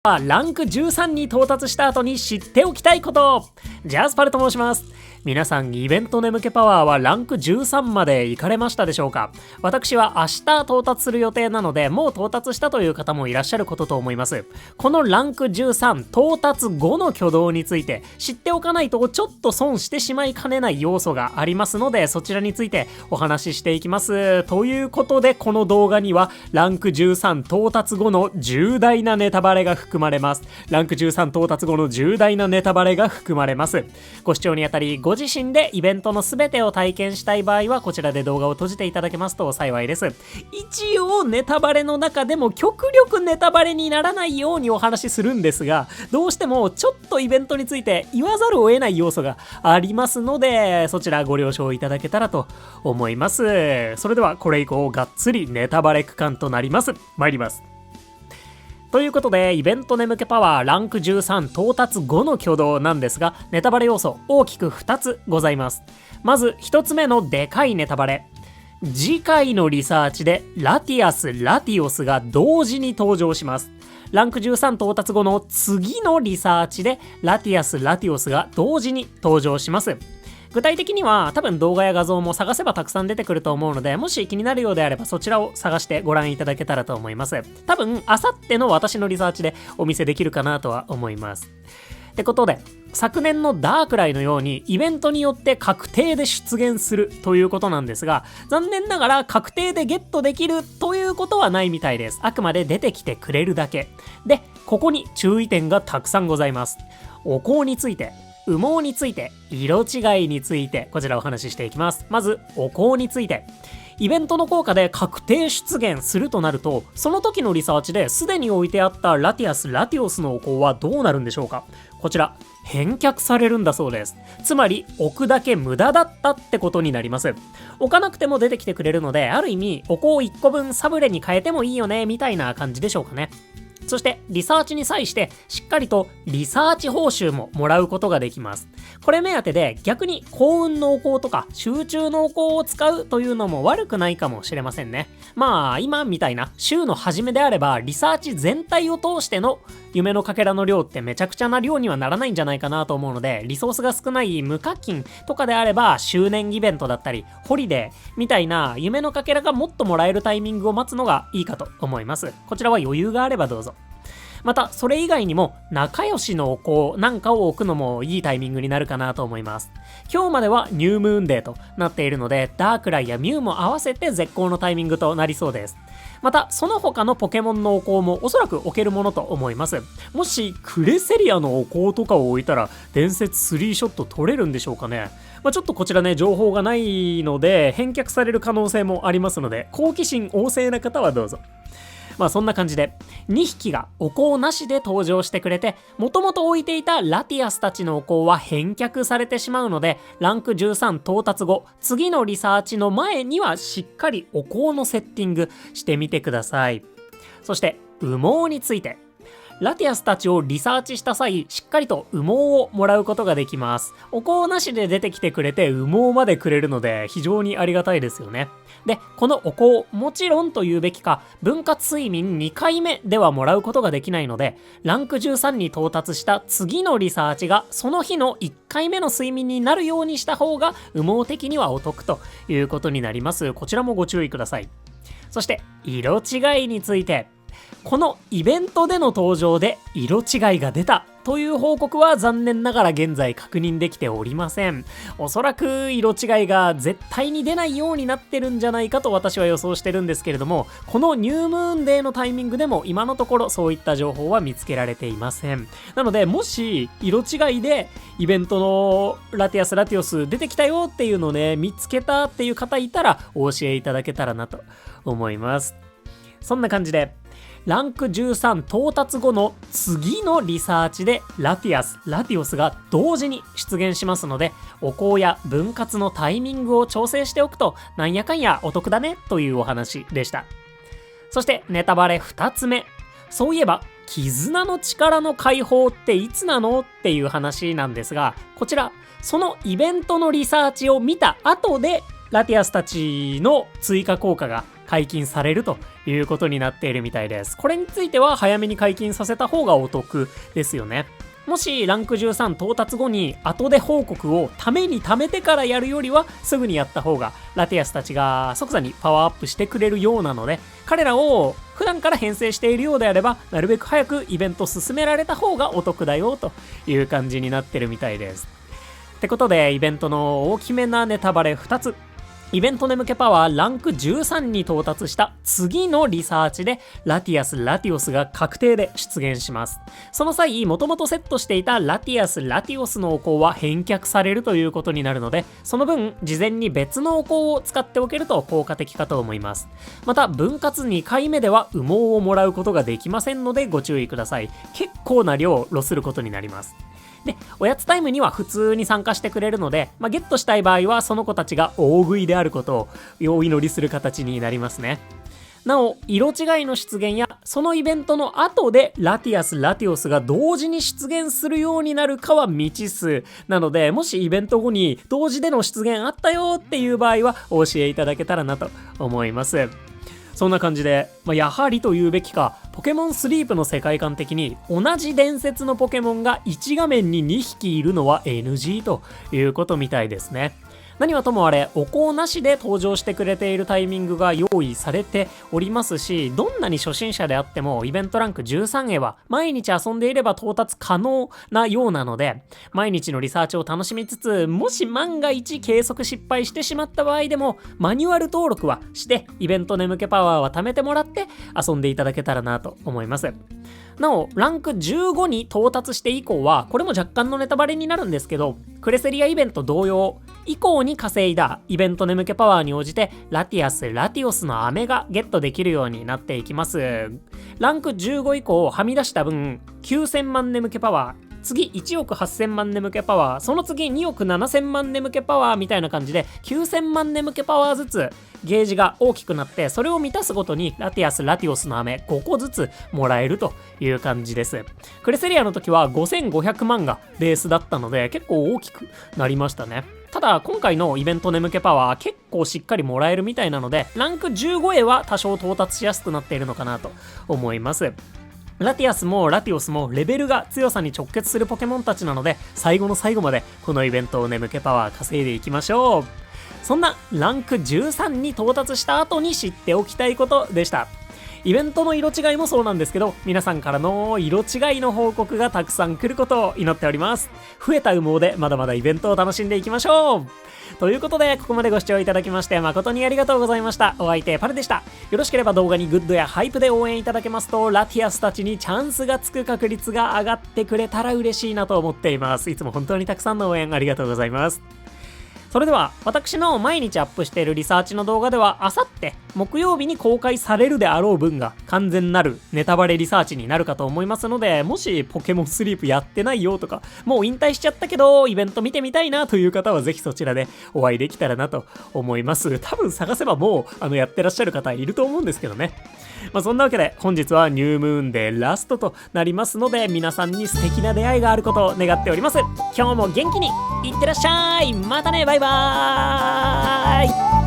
ランク13に到達した後に知っておきたいこと。ジャスパルと申します。皆さん、イベント眠気パワーはランク13まで行かれましたでしょうか？私は明日到達する予定なので、もう到達したという方もいらっしゃることと思います。このランク13到達後の挙動について知っておかないとちょっと損してしまいかねない要素がありますので、そちらについてお話ししていきます。ということで、この動画にはランク13到達後の重大なネタバレが含まれます。ランク13到達後の重大なネタバレが含まれます。ご視聴にあたり、ご自身でイベントの全てを体験したい場合はこちらで動画を閉じていただけますと幸いです。一応ネタバレの中でも極力ネタバレにならないようにお話しするんですが、どうしてもちょっとイベントについて言わざるを得ない要素がありますので、そちらご了承いただけたらと思います。それではこれ以降がっつりネタバレ区間となります。参ります。ということで、イベント眠気パワーランク13到達後の挙動なんですが、ネタバレ要素大きく2つございます。まず1つ目のでかいネタバレ。次回のリサーチでラティアス・ラティオスが同時に登場します。ランク13到達後の次のリサーチでラティアス・ラティオスが同時に登場します。具体的には多分動画や画像も探せばたくさん出てくると思うので、もし気になるようであればそちらを探してご覧いただけたらと思います。多分あさっての私のリサーチでお見せできるかなとは思います。ってことで、昨年のダークライのようにイベントによって確定で出現するということなんですが、残念ながら確定でゲットできるということはないみたいです。あくまで出てきてくれるだけで、ここに注意点がたくさんございます。お香について、羽毛について、色違いについて、こちらお話ししていきます。まずお香について。イベントの効果で確定出現するとなると、その時のリサーチですでに置いてあったラティアス・ラティオスのお香はどうなるんでしょうか？こちら返却されるんだそうです。つまり置くだけ無駄だったってことになります。置かなくても出てきてくれるので、ある意味お香1個分サブレに変えてもいいよねみたいな感じでしょうかね。そしてリサーチに際してしっかりとリサーチ報酬ももらうことができます。これ目当てで逆に幸運のお香とか集中のお香を使うというのも悪くないかもしれませんね。まあ今みたいな週の初めであればリサーチ全体を通しての夢のかけらの量ってめちゃくちゃな量にはならないんじゃないかなと思うので、リソースが少ない無課金とかであれば周年イベントだったりホリデーみたいな夢のかけらがもっともらえるタイミングを待つのがいいかと思います。こちらは余裕があればどうぞ。またそれ以外にも仲良しのお香なんかを置くのもいいタイミングになるかなと思います。今日まではニュームーンデーとなっているので、ダークライやミュウも合わせて絶好のタイミングとなりそうです。またその他のポケモンのお香もおそらく置けるものと思います。もしクレセリアのお香とかを置いたら伝説3ショット取れるんでしょうかね。ちょっとこちらね情報がないので返却される可能性もありますので、好奇心旺盛な方はどうぞ。そんな感じで2匹がお香なしで登場してくれて、もともと置いていたラティアスたちのお香は返却されてしまうので、ランク13到達後次のリサーチの前にはしっかりお香のセッティングしてみてください。そして羽毛について、ラティアスたちをリサーチした際、しっかりと羽毛をもらうことができます。お香なしで出てきてくれて羽毛までくれるので非常にありがたいですよね。で、このお香、もちろんというべきか、分割睡眠2回目ではもらうことができないので、ランク13に到達した次のリサーチがその日の1回目の睡眠になるようにした方が羽毛的にはお得ということになります。こちらもご注意ください。そして色違いについて、このイベントでの登場で色違いが出たという報告は残念ながら現在確認できておりません。おそらく色違いが絶対に出ないようになってるんじゃないかと私は予想してるんですけれども、このニュームーンデーのタイミングでも今のところそういった情報は見つけられていません。なのでもし色違いでイベントのラティアス・ラティオス出てきたよっていうのをね見つけたっていう方いたらお教えいただけたらなと思います。そんな感じでランク13到達後の次のリサーチでラティアス・ラティオスが同時に出現しますので、お香や分割のタイミングを調整しておくとなんやかんやお得だねというお話でした。そしてネタバレ2つ目。そういえば絆の力の解放っていつなのっていう話なんですが、こちらそのイベントのリサーチを見た後でラティアスたちの追加効果が解禁されるということになっているみたいです。これについては早めに解禁させた方がお得ですよね。もしランク13到達後に後で報告をために貯めてからやるよりはすぐにやった方がラティアスたちが即座にパワーアップしてくれるようなので、彼らを普段から編成しているようであればなるべく早くイベント進められた方がお得だよという感じになってるみたいです。ってことでイベントの大きめなネタバレ2つ。イベント眠気パワーランク13に到達した次のリサーチでラティアス・ラティオスが確定で出現します。その際、もともとセットしていたラティアス・ラティオスのお香は返却されるということになるので、その分事前に別のお香を使っておけると効果的かと思います。また分割2回目では羽毛をもらうことができませんのでご注意ください。結構な量ロスることになります。で、おやつタイムには普通に参加してくれるので、ゲットしたい場合はその子たちが大食いであることをお祈りする形になりますね。なお、色違いの出現やそのイベントの後でラティアス・ラティオスが同時に出現するようになるかは未知数なので、もしイベント後に同時での出現あったよっていう場合はお教えいただけたらなと思います。そんな感じで、やはりと言うべきか、ポケモンスリープの世界観的に同じ伝説のポケモンが1画面に2匹いるのは NG ということみたいですね。何はともあれ、お香なしで登場してくれているタイミングが用意されておりますし、どんなに初心者であってもイベントランク13へは毎日遊んでいれば到達可能なようなので、毎日のリサーチを楽しみつつ、もし万が一計測失敗してしまった場合でもマニュアル登録はしてイベント眠気パワーは貯めてもらって遊んでいただけたらなと思います。なお、ランク15に到達して以降は、これも若干のネタバレになるんですけど、クレセリアイベント同様、以降に稼いだイベント眠気パワーに応じて、ラティアス・ラティオスの飴がゲットできるようになっていきます。ランク15以降、はみ出した分、9000万眠気パワー、次1億8000万眠気パワー、その次2億7000万眠気パワーみたいな感じで、9000万眠気パワーずつゲージが大きくなって、それを満たすごとにラティアス・ラティオスの飴5個ずつもらえるという感じです。クレセリアの時は5500万がベースだったので結構大きくなりましたね。ただ今回のイベント眠気パワー結構しっかりもらえるみたいなので、ランク15へは多少到達しやすくなっているのかなと思います。ラティアスもラティオスもレベルが強さに直結するポケモンたちなので、最後の最後までこのイベントを眠気パワー稼いでいきましょう。そんなランク13に到達した後に知っておきたいことでした。イベントの色違いもそうなんですけど、皆さんからの色違いの報告がたくさん来ることを祈っております。増えた羽毛でまだまだイベントを楽しんでいきましょう。ということで、ここまでご視聴いただきまして誠にありがとうございました。お相手パルでした。よろしければ動画にグッドやハイプで応援いただけますと、ラティアスたちにチャンスがつく確率が上がってくれたら嬉しいなと思っています。いつも本当にたくさんの応援ありがとうございます。それでは、私の毎日アップしているリサーチの動画では、あさって木曜日に公開されるであろう分が完全なるネタバレリサーチになるかと思いますので、もしポケモンスリープやってないよとか、もう引退しちゃったけどイベント見てみたいなという方はぜひそちらでお会いできたらなと思います。多分探せばもうやってらっしゃる方いると思うんですけどね。そんなわけで本日はニュームーンでラストとなりますので、皆さんに素敵な出会いがあることを願っております。今日も元気にいってらっしゃい。またね、バイバーイ。